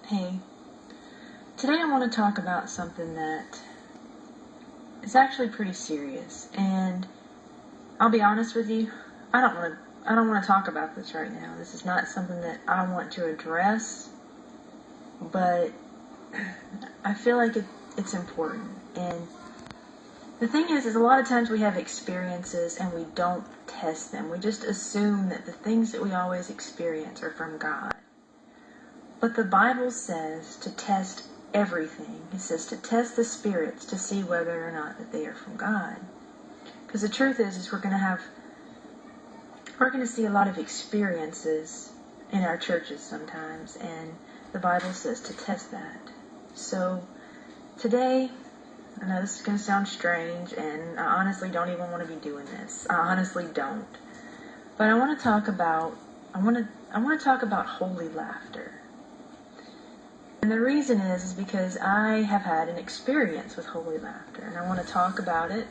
Hey, today I want to talk about something that is actually pretty serious, and I'll be honest with you, I don't want to talk about this right now. This is not something that I want to address, but I feel like it's important. And the thing is a lot of times we have experiences and we don't test them. We just assume that the things that we always experience are from God. But the Bible says to test everything. It says to test the spirits to see whether or not that they are from God. Because the truth is we're going to see a lot of experiences in our churches sometimes, and the Bible says to test that. So today, I know this is going to sound strange, and I honestly don't even want to be doing this. I honestly don't. But I want to talk about holy laughter. And the reason is because I have had an experience with holy laughter, and I want to talk about it.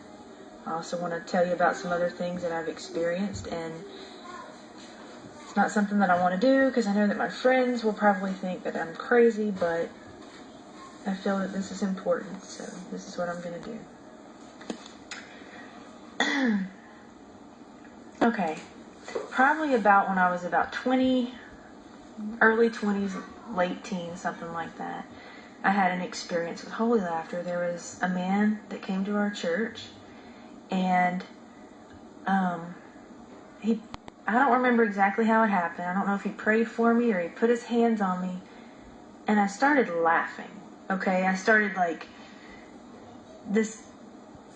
I also want to tell you about some other things that I've experienced, and it's not something that I want to do because I know that my friends will probably think that I'm crazy, but I feel that this is important, so this is what I'm going to do. Okay, probably about when I was about 20, early 20s, late teens, something like that, I had an experience with holy laughter. There was a man that came to our church, and I don't remember exactly how it happened. I don't know if he prayed for me or he put his hands on me, and I started laughing. Okay, I started this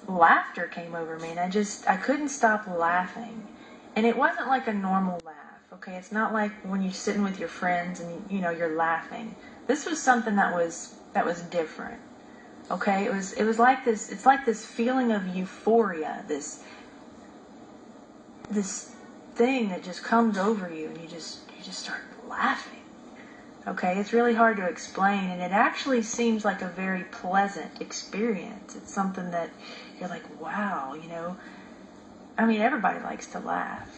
laughter came over me, and I couldn't stop laughing. And it wasn't like a normal laugh. Okay, it's not like when you're sitting with your friends and you're laughing. This was something that was different. Okay, it was like this. It's like this feeling of euphoria, this thing that just comes over you, and you just start laughing. Okay, it's really hard to explain, and it actually seems like a very pleasant experience. It's something that you're like, wow, I mean, everybody likes to laugh,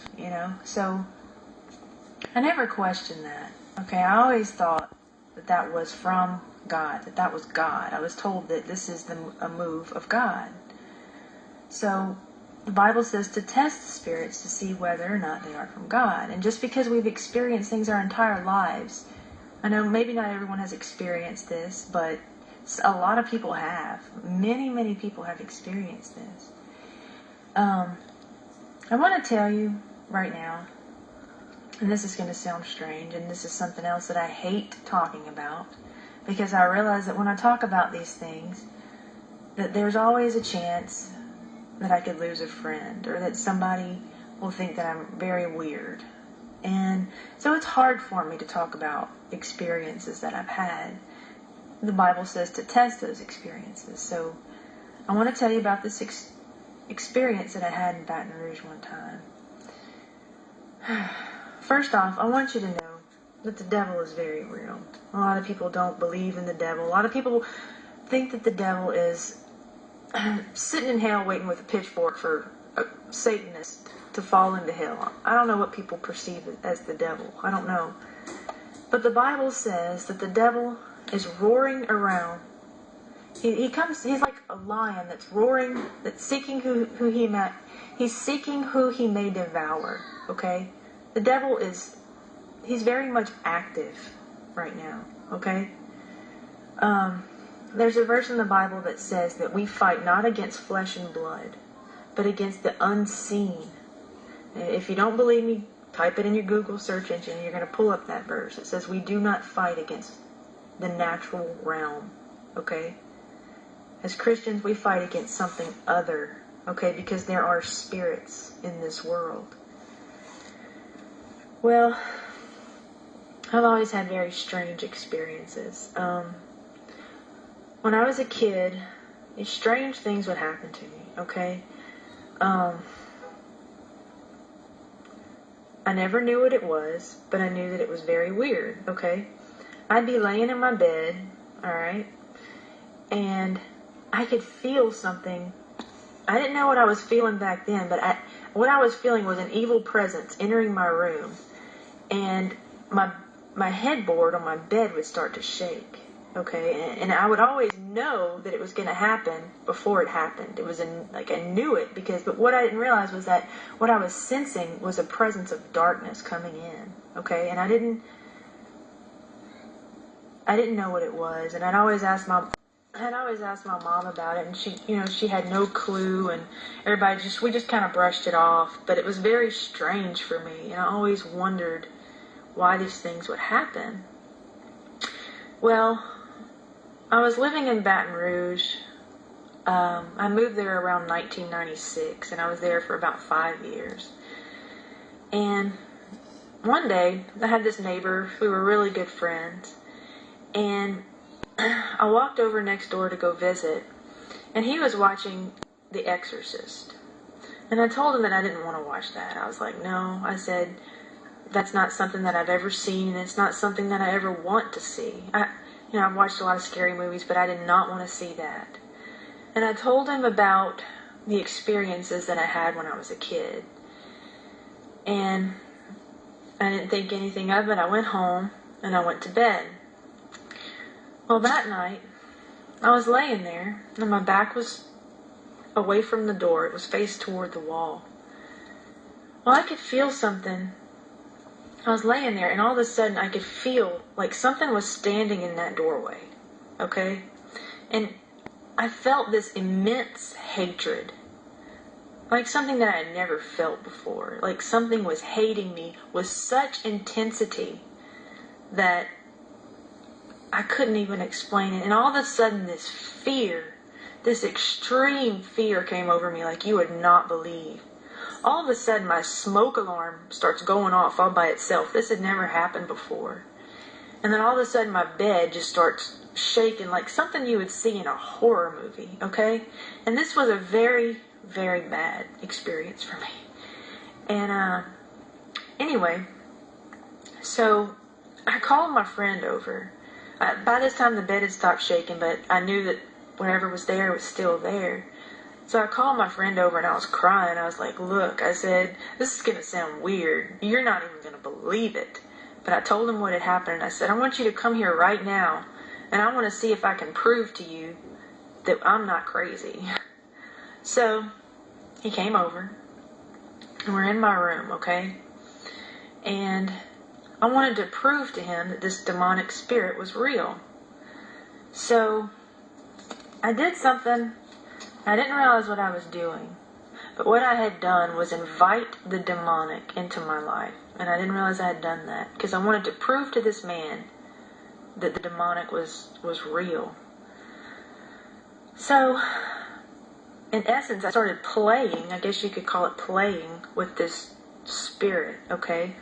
so I never questioned that. Okay, I always thought that was from God, that was God. I was told that this is a move of God. So the Bible says to test the spirits to see whether or not they are from God. And just because we've experienced things our entire lives, I know maybe not everyone has experienced this, but a lot of people have. Many, many people have experienced this. I want to tell you right now, and this is going to sound strange, and this is something else that I hate talking about, because I realize that when I talk about these things, that there's always a chance that I could lose a friend, or that somebody will think that I'm very weird. And so it's hard for me to talk about experiences that I've had. The Bible says to test those experiences. So I want to tell you about this experience that I had in Baton Rouge one time. First off, I want you to know that the devil is very real. A lot of people don't believe in the devil. A lot of people think that the devil is sitting in hell waiting with a pitchfork for a Satanist to fall into hell. I don't know what people perceive as the devil. I don't know. But the Bible says that the devil is roaring around. He's like a lion that's roaring, that's seeking he's seeking who he may devour. Okay? The devil he's very much active right now. Okay? There's a verse in the Bible that says that we fight not against flesh and blood, but against the unseen. If you don't believe me, type it in your Google search engine and you're going to pull up that verse. It says we do not fight against the natural realm. Okay? As Christians, we fight against something other. Okay? Because there are spirits in this world. Well, I've always had very strange experiences. When I was a kid, strange things would happen to me, okay? I never knew what it was, but I knew that it was very weird, okay? I'd be laying in my bed, alright? And I could feel something. I didn't know what I was feeling back then, but what I was feeling was an evil presence entering my room. And my my headboard on my bed would start to shake. Okay, and I would always know that it was going to happen before it happened. It was like I knew it but what I didn't realize was that what I was sensing was a presence of darkness coming in. Okay, and I didn't know what it was, and I'd always ask my mom about it, and she had no clue, and we just kind of brushed it off. But it was very strange for me, and I always wondered why these things would happen. Well, I was living in Baton Rouge. I moved there around 1996, and I was there for about 5 years. And one day, I had this neighbor. We were really good friends. And I walked over next door to go visit, and he was watching The Exorcist. And I told him that I didn't want to watch that. I was like, no. I said, that's not something that I've ever seen, and it's not something that I ever want to see. I've watched a lot of scary movies, but I did not want to see that. And I told him about the experiences that I had when I was a kid. And I didn't think anything of it. I went home, and I went to bed. Well, that night, I was laying there, and my back was away from the door. It was faced toward the wall. Well, I could feel something. I was laying there, and all of a sudden I could feel like something was standing in that doorway, okay? And I felt this immense hatred, like something that I had never felt before. Like something was hating me with such intensity that I couldn't even explain it. And all of a sudden this fear, this extreme fear came over me like you would not believe. All of a sudden, my smoke alarm starts going off all by itself. This had never happened before. And then all of a sudden, my bed just starts shaking like something you would see in a horror movie, okay? And this was a very, very bad experience for me. And anyway, so I called my friend over. By this time, the bed had stopped shaking, but I knew that whatever was there was still there. So I called my friend over, and I was crying. I was like, look, I said, this is going to sound weird. You're not even going to believe it. But I told him what had happened, and I said, I want you to come here right now, and I want to see if I can prove to you that I'm not crazy. So he came over, and we're in my room, okay? And I wanted to prove to him that this demonic spirit was real. So I did something. I didn't realize what I was doing, but what I had done was invite the demonic into my life, and I didn't realize I had done that, because I wanted to prove to this man that the demonic was real. So, in essence, I started playing, I guess you could call it playing, with this spirit, okay?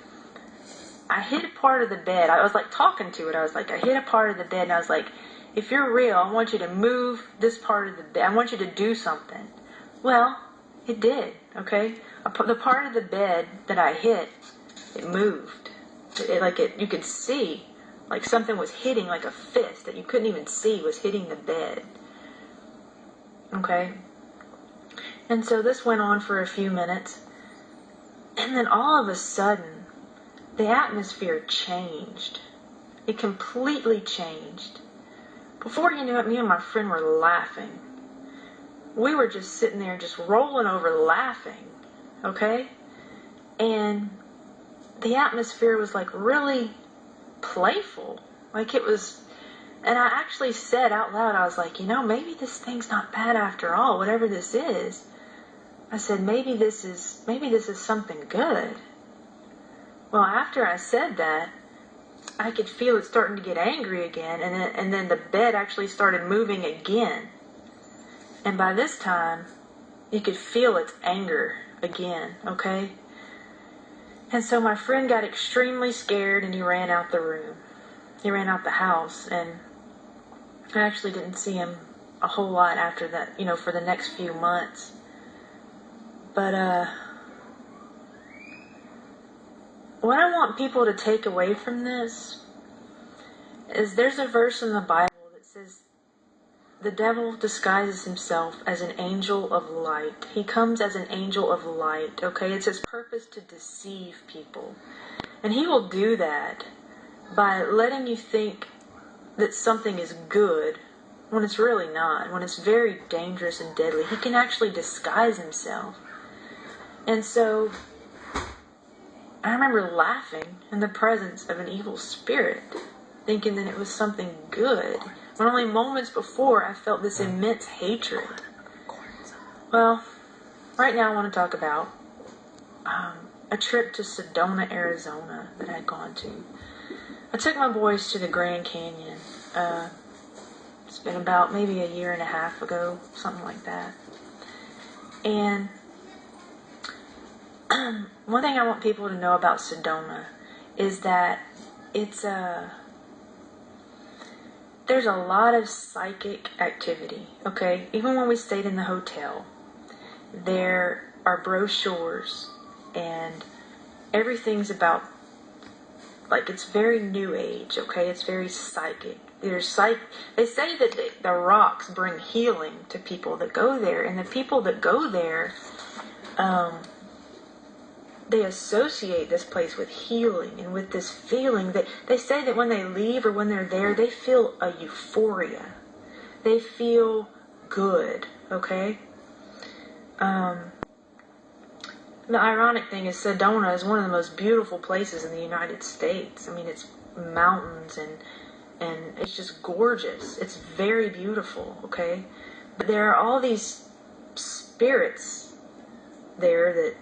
I hit a part of the bed. I was like talking to it. I was like, I hit a part of the bed, and I was like, if you're real, I want you to move this part of the bed. I want you to do something. Well, it did, okay? The part of the bed that I hit, it moved. You could see, like something was hitting, like a fist that you couldn't even see was hitting the bed. Okay? And so this went on for a few minutes. And then all of a sudden, the atmosphere changed. It completely changed. Before you knew it, me and my friend were laughing. We were just sitting there, just rolling over laughing, okay? And the atmosphere was like really playful. Like it was, and I actually said out loud, I was like, maybe this thing's not bad after all, whatever this is. I said, maybe this is something good. Well, after I said that, I could feel it starting to get angry again, and then the bed actually started moving again. And by this time, you could feel its anger again, okay? And so my friend got extremely scared, and he ran out the room. He ran out the house, and I actually didn't see him a whole lot after that, for the next few months. But, what I want people to take away from this is there's a verse in the Bible that says the devil disguises himself as an angel of light. He comes as an angel of light, okay? It's his purpose to deceive people. And he will do that by letting you think that something is good when it's really not, when it's very dangerous and deadly. He can actually disguise himself. And so I remember laughing in the presence of an evil spirit, thinking that it was something good, when only moments before I felt this immense hatred. Well, right now I want to talk about a trip to Sedona, Arizona that I'd gone to. I took my boys to the Grand Canyon. It's been about maybe a year and a half ago, something like that. And one thing I want people to know about Sedona is that it's there's a lot of psychic activity, okay? Even when we stayed in the hotel, there are brochures and everything's about, like, it's very new age, okay? It's very psychic. They say that the rocks bring healing to people that go there, and the people that go there, they associate this place with healing and with this feeling that they say that when they leave or when they're there, they feel a euphoria. They feel good, okay? The ironic thing is Sedona is one of the most beautiful places in the United States. I mean, it's mountains and it's just gorgeous. It's very beautiful, okay? But there are all these spirits there that,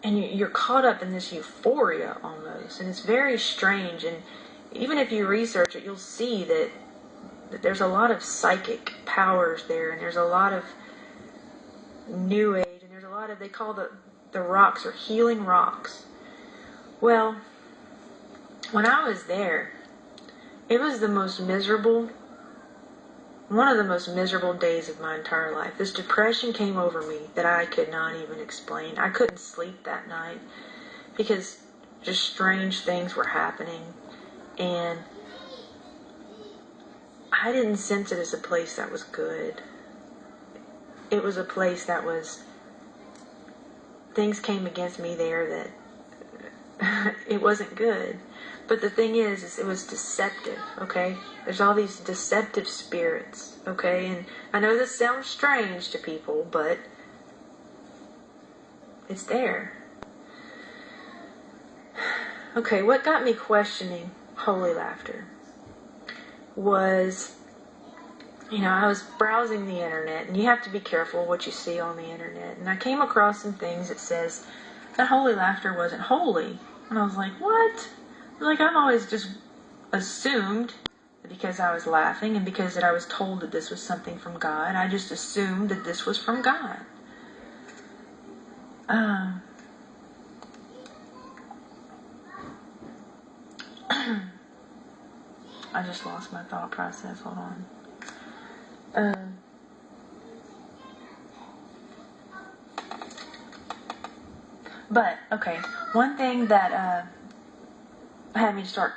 and you're caught up in this euphoria almost, and it's very strange. And even if you research it, you'll see that there's a lot of psychic powers there, and there's a lot of new age, and there's a lot of, they call the rocks are healing rocks. Well, when I was there, it was one of the most miserable days of my entire life. This depression came over me that I could not even explain. I couldn't sleep that night because just strange things were happening, and I didn't sense it as a place that was good. It was a place that was, things came against me there that it wasn't good. But the thing is it was deceptive, okay? There's all these deceptive spirits, okay? And I know this sounds strange to people, but it's there. Okay, what got me questioning holy laughter was, I was browsing the internet, and you have to be careful what you see on the internet. And I came across some things that says that holy laughter wasn't holy. And I was like, what? Like, I've always just assumed that because I was laughing and because that I was told that this was something from God, I just assumed that this was from God. I just lost my thought process. Hold on. But, okay, one thing that had me start